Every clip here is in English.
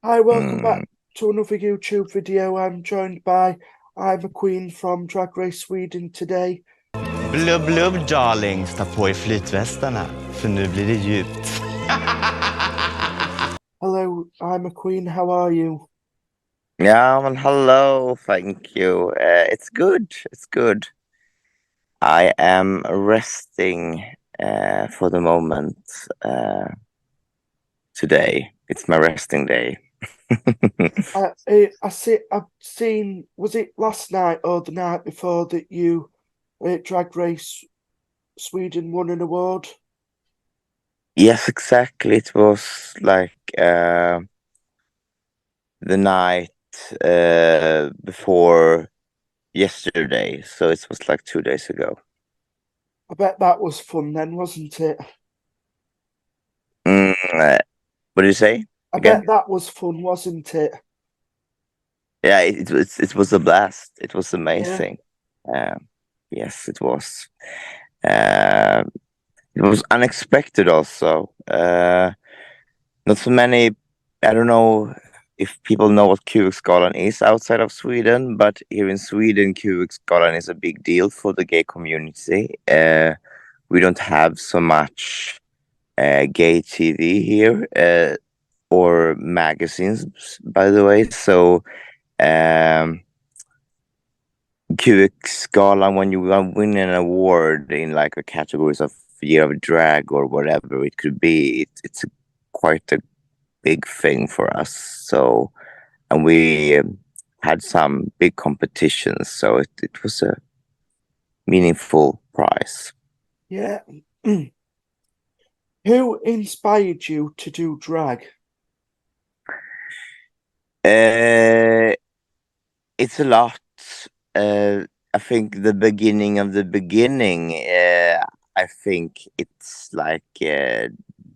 Hi, welcome back Mm. to another YouTube video. I'm joined by Imaa Queen from Drag Race Sweden today. Blubb, blubb, darlings, ta på er flytvästarna, för nu blir det djupt. Hello, Imaa Queen, how are you? Yeah, well, hello, thank you. It's good. It's good. I am resting for the moment today. It's my resting day. I've seen, was it last night or the night before that you Drag Race Sweden won an award? Yes, exactly. It was like the night before yesterday, so it was like 2 days ago. I bet that was fun then, wasn't it? What did you say I again? bet that was fun, wasn't it? Yeah, it was a blast. It was Yeah, amazing. Yes, it was. Uh, it was unexpected also. Not so many. I don't know if people know what QX-galan is outside of Sweden, but here in Sweden, QX-galan is a big deal for the gay community. We don't have so much gay TV here or magazines, by the way. So. Um, QX-galan, when you win an award in like a categories of year of drag or whatever it could be, it's quite a big thing for us. So, and we had some big competitions, so it was a meaningful prize. yeah. Who inspired you to do drag? Uh, it's a lot. Uh, I think the beginning of the beginning. I think it's like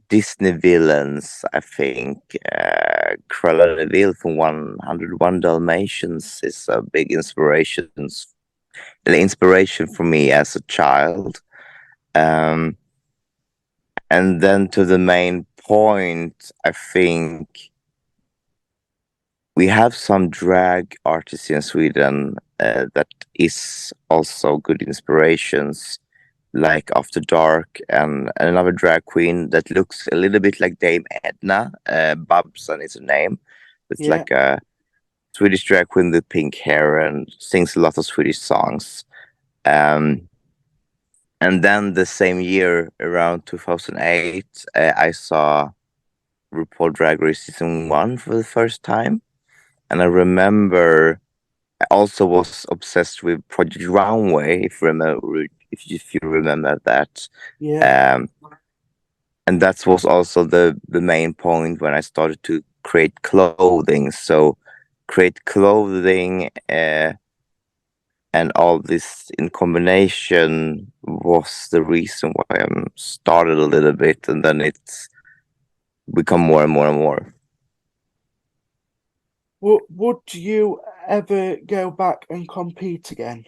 Disney villains. I think Cruella de Vil from 101 Dalmatians is a big inspiration for me as a child. Um, and then to the main point, I think we have some drag artists in Sweden that is also good inspirations, like After Dark and another drag queen that looks a little bit like Dame Edna. Babson is her name. It's Yeah, like a Swedish drag queen with pink hair and sings a lot of Swedish songs. Um, and then the same year, around 2008, I saw RuPaul Drag Race season 1 for the first time. And I remember I also was obsessed with Project Runway, if you remember that. yeah. Um, and that was also the main point when I started to create clothing. So create clothing and all this in combination was the reason why I started a little bit, and then it's become more and more and more. Would you ever go back and compete again?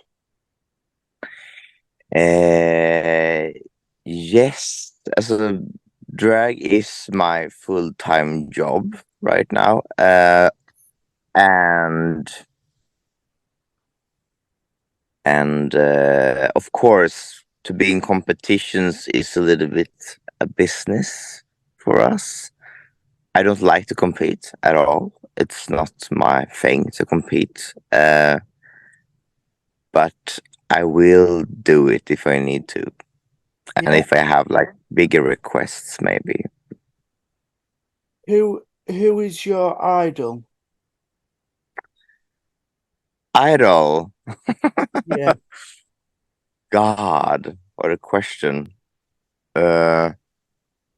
Uh, yes, as a drag is my full-time job right now. And of course, to be in competitions is a little bit a business for us. I don't like to compete at all. It's not my thing to compete. But I will do it if I need to. And Yeah. if I have like bigger requests, maybe. Who is your idol? Idol. Yeah, God, what a question. Uh,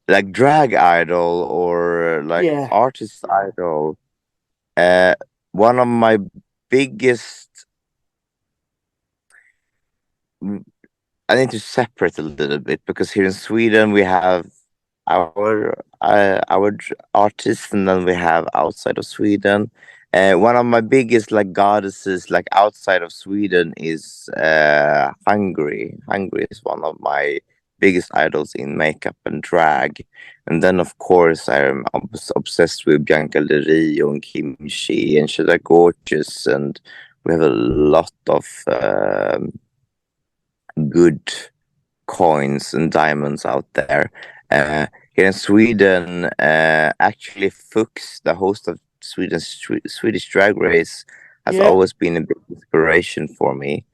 like drag idol or like yeah, artist idol. Uh, one of my biggest. I need to separate a little bit because here in Sweden we have our artists, and then we have outside of Sweden. One of my biggest like goddesses like outside of Sweden is Hungary. Hungary is one of my biggest idols in makeup and drag. And then, of course, I'm obsessed with Bianca Del Rio and Kimchi and Shada Gorgeous, and we have a lot of good coins and diamonds out there. Here in Sweden, actually, Fuchs, the host of Swedish Drag Race, has Yeah. always been a big inspiration for me.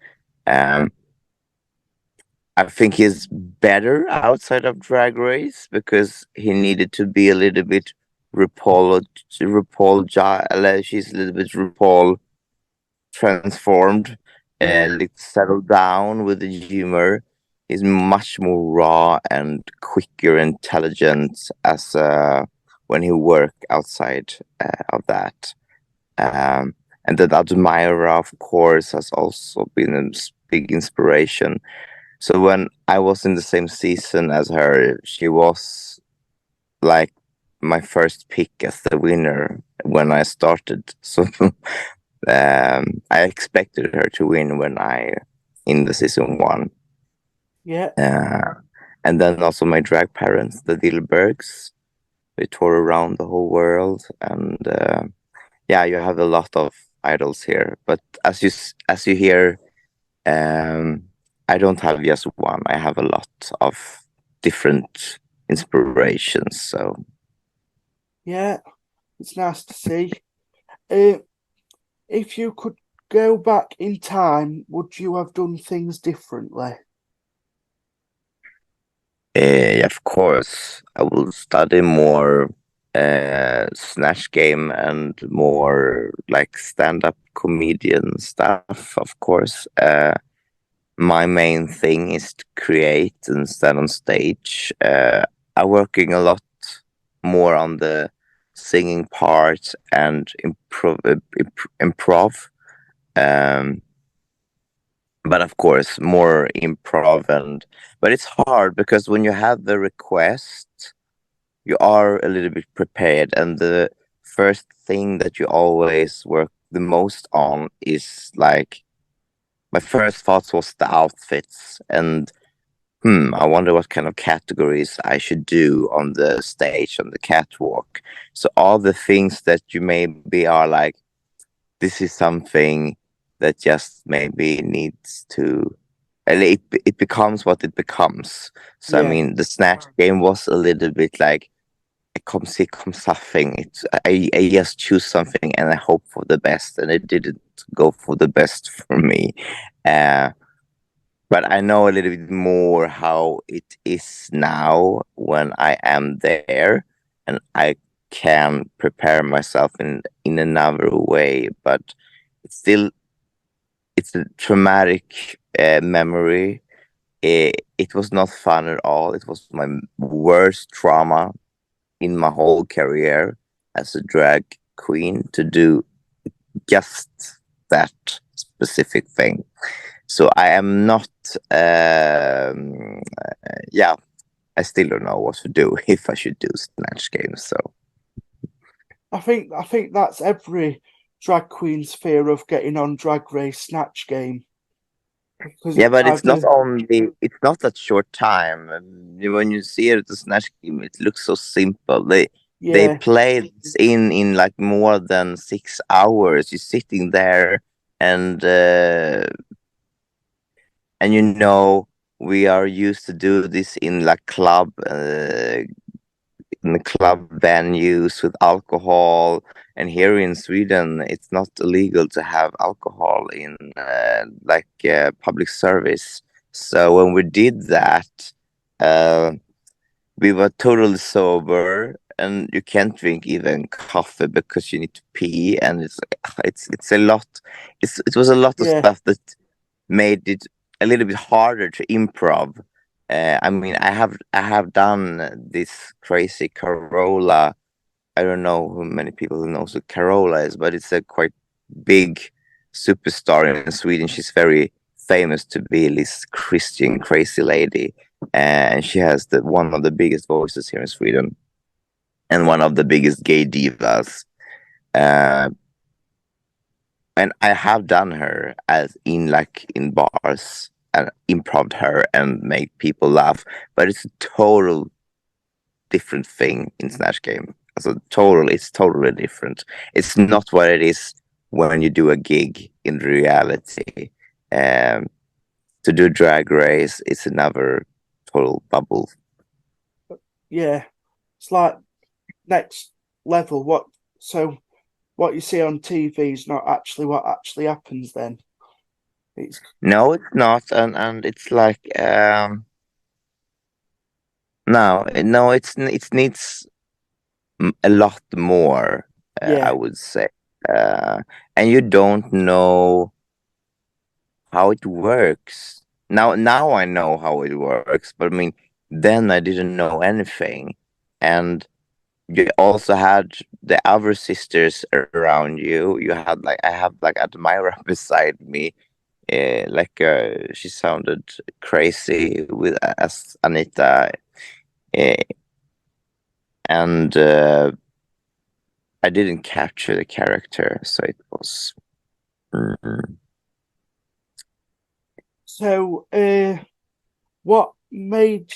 I think he's better outside of Drag Race because he needed to be a little bit she's a little bit RuPaul transformed and like settled down with the humor. He's much more raw and quicker, intelligent as when he worked outside of that. And that Admira, of course, has also been a big inspiration. So when I was in the same season as her, she was like my first pick as the winner when I started. So I expected her to win when I in the season 1. Yeah. And then also my drag parents, the Dilbergs, they tour around the whole world, and yeah, you have a lot of idols here. But as you hear, I don't have just one. I have a lot of different inspirations. So Yeah, it's nice to see. If you could go back in time, would you have done things differently? of course, I will study more Snatch Game and more like stand-up comedian stuff. Of course, my main thing is to create and stand on stage. I'm working a lot more on the singing part and improv. But of course, more improv, but it's hard because when you have the request, you are a little bit prepared, and the first thing that you always work the most on is like my first thoughts was the outfits, and I wonder what kind of categories I should do on the stage, on the catwalk. So all the things that you maybe are like, this is something that just maybe needs to, and it becomes what it becomes. So I Yeah. mean, the Snatch Game was a little bit like, come see, come something. It's I just choose something and I hope for the best, and it didn't go for the best for me. But I know a little bit more how it is now when I am there, and I can prepare myself in another way. But it's a traumatic memory. It was not fun at all. It was my worst trauma in my whole career as a drag queen to do just that specific thing. So I am not, yeah, I still don't know what to do if I should do Snatch Games. So I think that's every drag queen's fear of getting on Drag Race Snatch Game. Because yeah, but it's not that short time. When you see it at the Snatch Game, it looks so simple. They yeah, play this in like more than 6 hours. You're sitting there and we are used to do this in like in the club venues with alcohol, and here in Sweden it's not illegal to have alcohol in public service. So when we did that, we were totally sober, and you can't drink even coffee because you need to pee, and it's a lot. It was a lot of yeah, stuff that made it a little bit harder to improv. I mean, I have done this crazy Carola. I don't know how many people who knows what Carola is, but it's a quite big superstar in Sweden. She's very famous to be this Christian crazy lady, and she has one of the biggest voices here in Sweden, and one of the biggest gay divas. And I have done her as in bars, and improv her and make people laugh, but it's a total different thing in Snatch Game. It's totally different. It's not what it is when you do a gig in reality. To do Drag Race, it's another total bubble. Yeah, it's like next level. What you see on TV is not actually what actually happens. Then no, it's not, and it's like no, it needs a lot more. I would say, and you don't know how it works. Now I know how it works, but I mean, then I didn't know anything, and you also had the other sisters around you. You had like I have like Admira beside me. She sounded crazy with as Anita, and I didn't capture the character, so it was. So, what made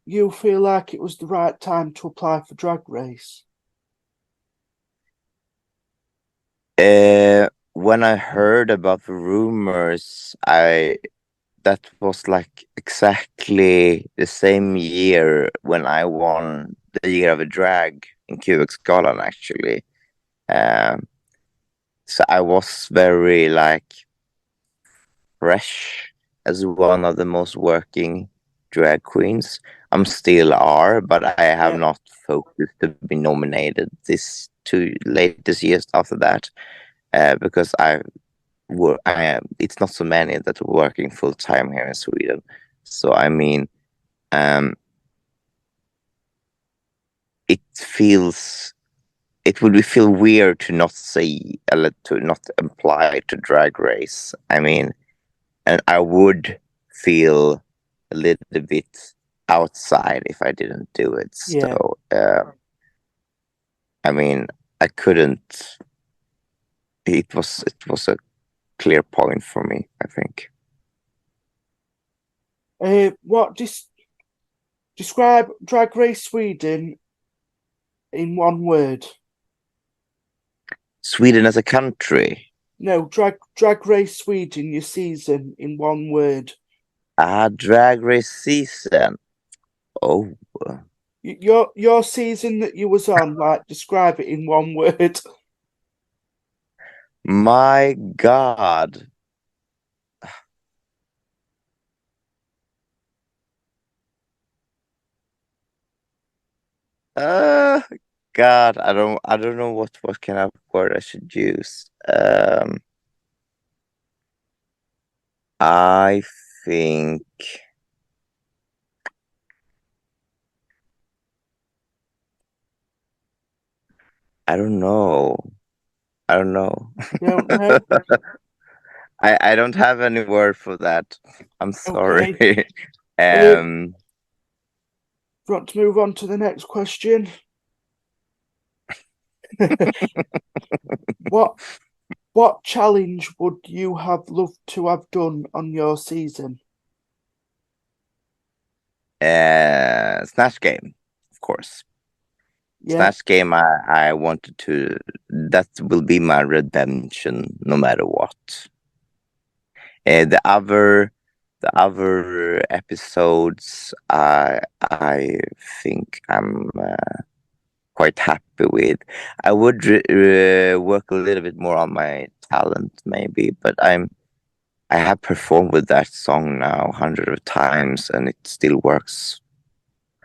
you feel like it was the right time to apply for Drag Race? When I heard about the rumors, that was like exactly the same year when I won the Year of a Drag in QX-galan, actually. So I was very like fresh as one of the most working drag queens. I'm still are, but I have not focused to be nominated this 2 latest years after that, because it's not so many that are working full time here in Sweden. So I mean, it would feel weird to not to not apply to Drag Race. I mean, and I would feel a little bit outside if I didn't do it. So I mean, I couldn't. It was a clear point for me, I think. Describe Drag Race Sweden in one word? Sweden as a country? No, Drag Race Sweden, your season, in one word. Drag Race season. Oh. Your season that you was on, like, describe it in one word. My God. God, I don't know what kind of word I should use. I think I don't know. I don't know. You don't know? I don't have any word for that. I'm sorry. Okay. Do you want to move on to the next question? What challenge would you have loved to have done on your season? Snatch Game, of course. Yeah. Snatch Game, I wanted to. That will be my redemption, no matter what. The other episodes, I think I'm quite happy with. I would work a little bit more on my talent, maybe, but I have performed with that song now hundreds of times, and it still works.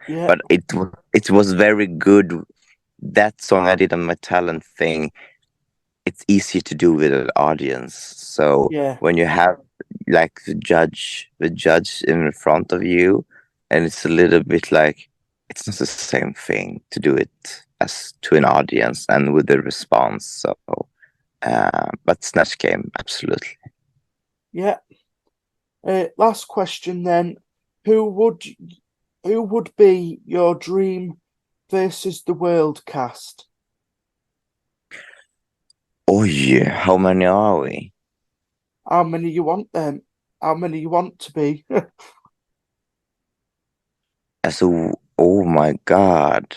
Yeah. But it was very good. That song I did on my talent thing, it's easy to do with an audience. So when you have like the judge in front of you, and it's a little bit like it's not the same thing to do it as to an audience and with the response. So, but Snatch Game, absolutely. Yeah. Last question then. Who would be your dream versus the world cast? Oh yeah, how many are we? How many you want them? how many you want to be. So, oh my God.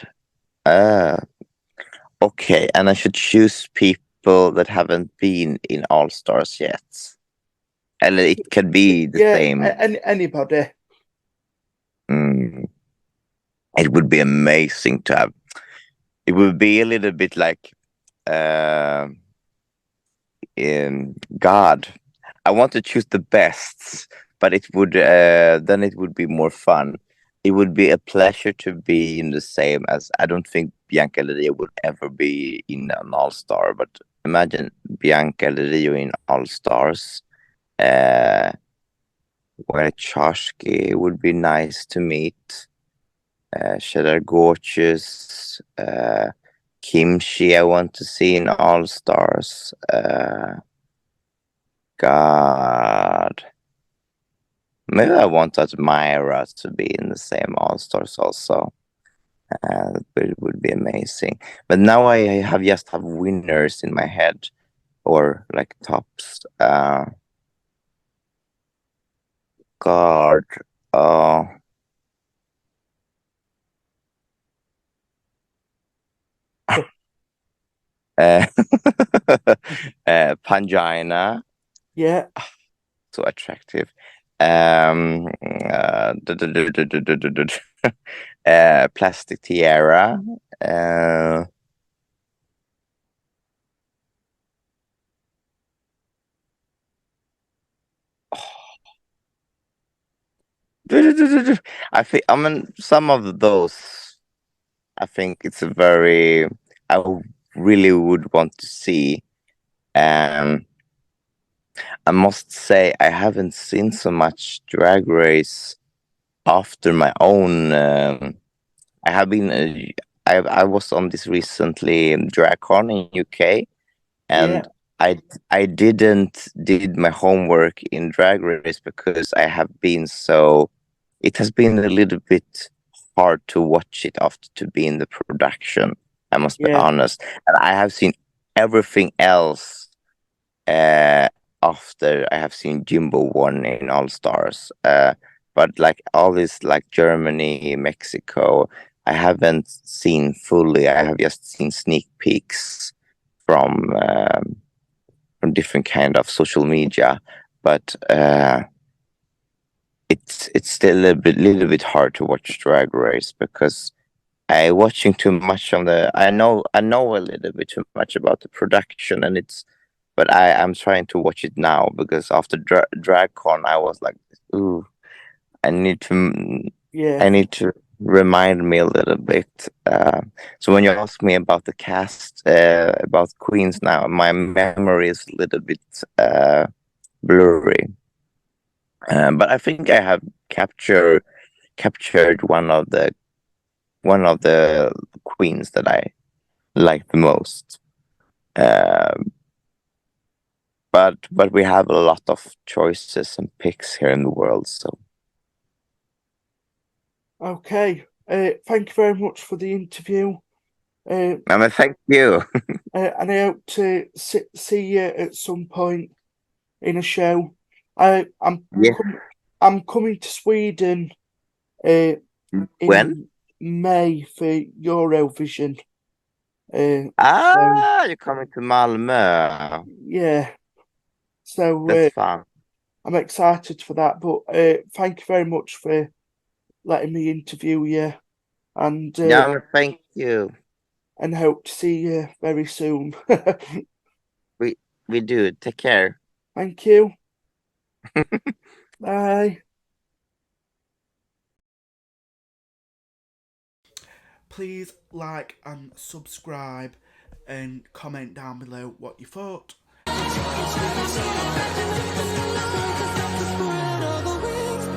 Okay, and I should choose people that haven't been in All Stars yet. And it can be the same. Anybody. It would be amazing to have. It would be a little bit like in God. I want to choose the best, but it would then it would be more fun. It would be a pleasure to be in the same as I don't think Bianca Del Rio would ever be in an All Star, but imagine Bianca Del Rio in All Stars. Where Chashki would be nice to meet. Cheddar Gorgeous, Kimchi I want to see in All Stars. God. Maybe I want Admira to be in the same All Stars also. It would be amazing. But now I just have winners in my head, or like tops. God. Pangina. Yeah. So attractive. Plastic Tiara. I think some of those. I think it's a very. I really would want to see. I must say I haven't seen so much Drag Race after my own. I have been. I was on this recently DragCon in UK, and I didn't did my homework in Drag Race because I have been so. It has been a little bit hard to watch it after to be in the production. I must be honest, and I have seen everything else after I have seen Jimbo won in All Stars. But like all this, like Germany, Mexico, I haven't seen fully. I have just seen sneak peeks from different kind of social media, but it's still a little bit hard to watch Drag Race because I watching too much on the. I know a little bit too much about the production, and but I'm trying to watch it now because after DragCon I was like, ooh, I need to remind me a little bit. So when you ask me about the cast, about Queens now, my memory is a little bit blurry. But I think I have captured one of the queens that I like the most. But we have a lot of choices and picks here in the world, so. Okay. Thank you very much for the interview. Thank you. And I hope to see you at some point in a show. I'm coming to Sweden in when? May for Eurovision. You're coming to Malmö. Yeah. So that's fun. I'm excited for that. But thank you very much for letting me interview you. And thank you. And hope to see you very soon. we do. Take care. Thank you. Bye. Please like and subscribe and comment down below what you thought.